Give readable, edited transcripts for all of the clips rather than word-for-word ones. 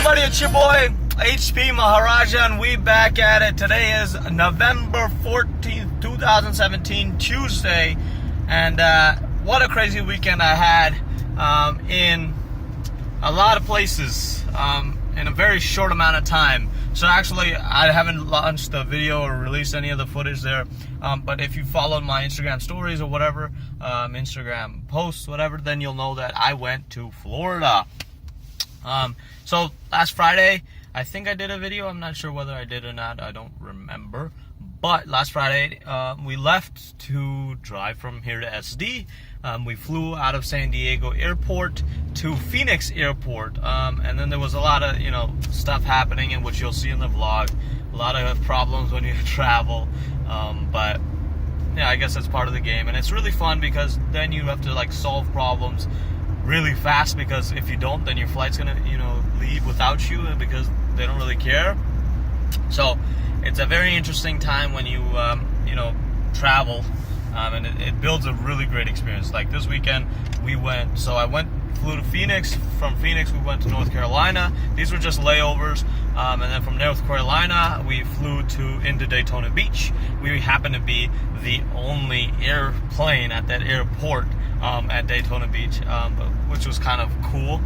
everybody, it's your boy HP Maharaja, and we back at it. Today is November 14th, 2017, Tuesday, and what a crazy weekend I had in a lot of places in a very short amount of time. So actually, I haven't launched the video or released any of the footage there, but if you followed my Instagram stories or whatever, Instagram posts, whatever, then you'll know that I went to Florida. So last Friday, I think I did a video. I'm not sure whether I did or not. I don't remember. But last Friday, we left to drive from here to SD. We flew out of San Diego Airport to Phoenix Airport. And then there was a lot of, stuff happening, in which you'll see in the vlog. A lot of problems when you travel. But yeah, I guess that's part of the game. And it's really fun because then you have to solve problems really fast, because if you don't, then your flight's gonna leave without you, because they don't really care. So it's a very interesting time when you travel, and it builds a really great experience. Like this weekend we flew to Phoenix. From Phoenix we went to North Carolina. These were just layovers, and then from North Carolina we flew into Daytona Beach. We happened to be the only airplane at that airport at Daytona Beach, which was kind of cool.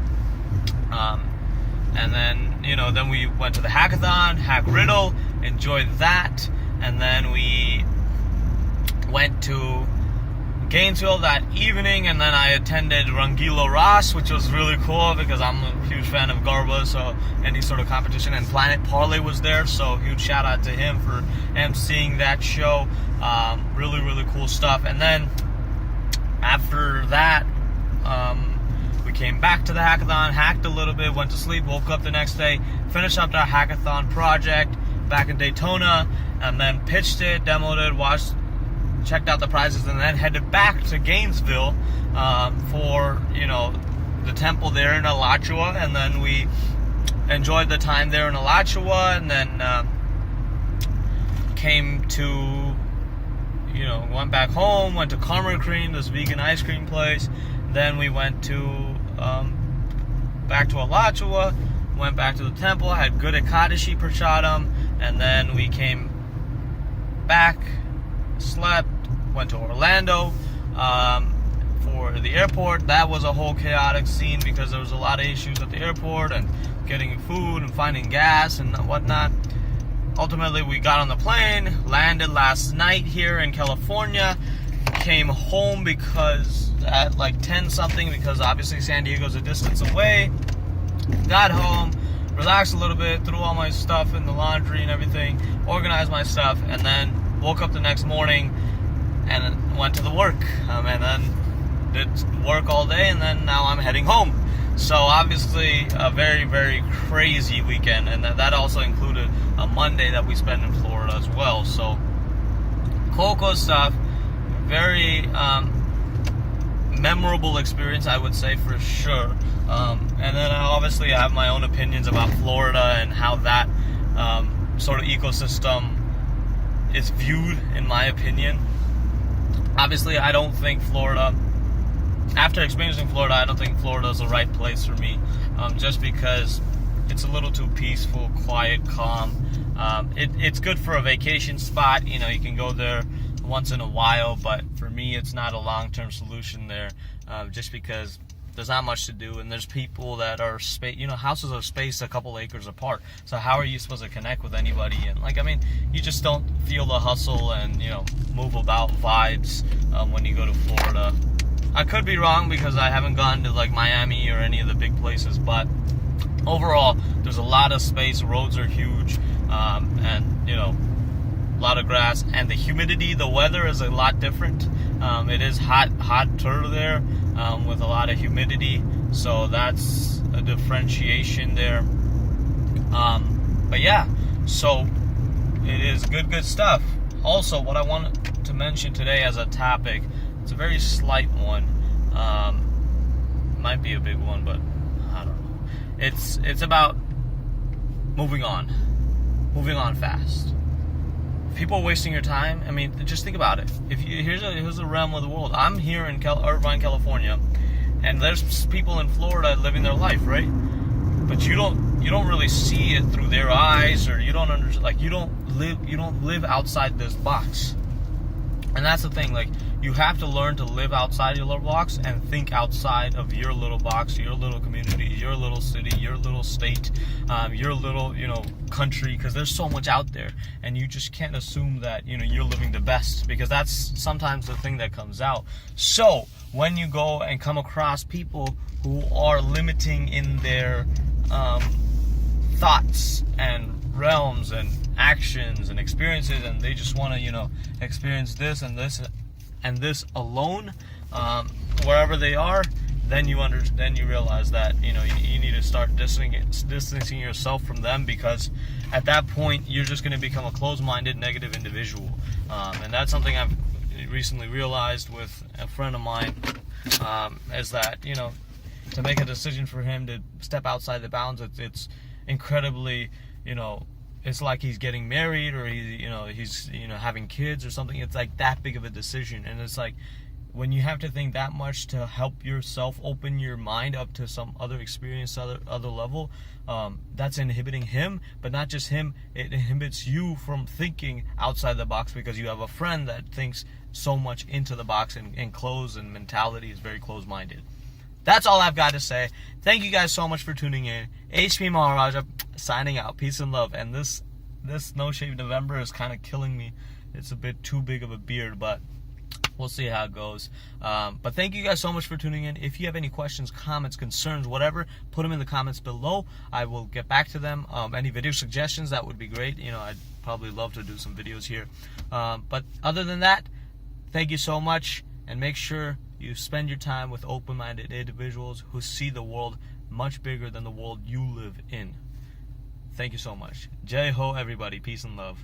And then then we went to the hackathon, Hack Riddle, enjoyed that, and then we went to Gainesville that evening, and then I attended Rangilo Ross, which was really cool because I'm a huge fan of Garba, so any sort of competition, and Planet Parlay was there, so huge shout out to him for emceeing that show. Really cool stuff. And then after that, we came back to the hackathon, hacked a little bit, went to sleep, woke up the next day, finished up our hackathon project back in Daytona, and then pitched it, demoed it, checked out the prizes, and then headed back to Gainesville for the temple there in Alachua. And then we enjoyed the time there in Alachua, and then came to went back home, went to Karma Cream, this vegan ice cream place. Then we went to back to Alachua, went back to the temple, had good Ekadashi Prashadam, and then we came back, slept, went to Orlando for the airport. That was a whole chaotic scene because there was a lot of issues at the airport and getting food and finding gas and whatnot. Ultimately, we got on the plane, landed last night here in California, came home because at 10 something, because obviously San Diego's a distance away. Got home, relaxed a little bit, threw all my stuff in the laundry and everything, organized my stuff, and then woke up the next morning and went to the work, and then did work all day, and then now I'm heading home. So obviously a very, very crazy weekend, and that also included a Monday that we spent in Florida as well. So cool stuff. Very memorable experience, I would say, for sure. And then obviously I have my own opinions about Florida and how that sort of ecosystem is viewed, in my opinion. Obviously, I don't think Florida, after experiencing Florida, I don't think Florida is the right place for me, just because it's a little too peaceful, quiet, calm. It's good for a vacation spot. You can go there once in a while, but for me, it's not a long-term solution there, just because there's not much to do, and there's people that are houses are spaced a couple acres apart. So how are you supposed to connect with anybody? And you just don't feel the hustle and move about vibes when you go to Florida. I could be wrong because I haven't gone to Miami or any of the big places, but overall there's a lot of space, roads are huge, and a lot of grass, and the humidity, the weather is a lot different. It is hotter there, with a lot of humidity, so that's a differentiation there. But yeah, so it is good stuff. Also, what I wanted to mention today as a topic, it's a very slight one, might be a big one, but I don't know. It's about moving on fast. If people are wasting your time, just think about it. Here's a realm of the world. I'm here in Irvine, California, and there's people in Florida living their life, right? but you don't really see it through their eyes, or you don't understand, like, you don't live outside this box. And that's the thing, like, you have to learn to live outside your little box and think outside of your little box, your little community, your little city, your little state, your little, country, because there's so much out there, and you just can't assume that, you're living the best, because that's sometimes the thing that comes out. So when you go and come across people who are limiting in their thoughts and realms and actions and experiences, and they just want to experience this and this and this alone, wherever they are, then you realize that you need to start distancing yourself from them, because at that point you're just going to become a closed-minded, negative individual, and that's something I've recently realized with a friend of mine, is that to make a decision for him to step outside the bounds, it's incredibly, it's like he's getting married, or he's having kids or something. It's like that big of a decision, and it's like when you have to think that much to help yourself open your mind up to some other experience, other level, that's inhibiting him. But not just him, it inhibits you from thinking outside the box, because you have a friend that thinks so much into the box, and closed, and mentality is very closed-minded. That's all I've got to say. Thank you guys so much for tuning in. HP Maharaja signing out. Peace and love. And this No Shave November is kind of killing me. It's a bit too big of a beard, but we'll see how it goes. But thank you guys so much for tuning in. If you have any questions, comments, concerns, whatever, put them in the comments below. I will get back to them. Any video suggestions, that would be great. I'd probably love to do some videos here. But other than that, thank you so much, and make sure you spend your time with open-minded individuals who see the world much bigger than the world you live in. Thank you so much. Jai Ho, everybody. Peace and love.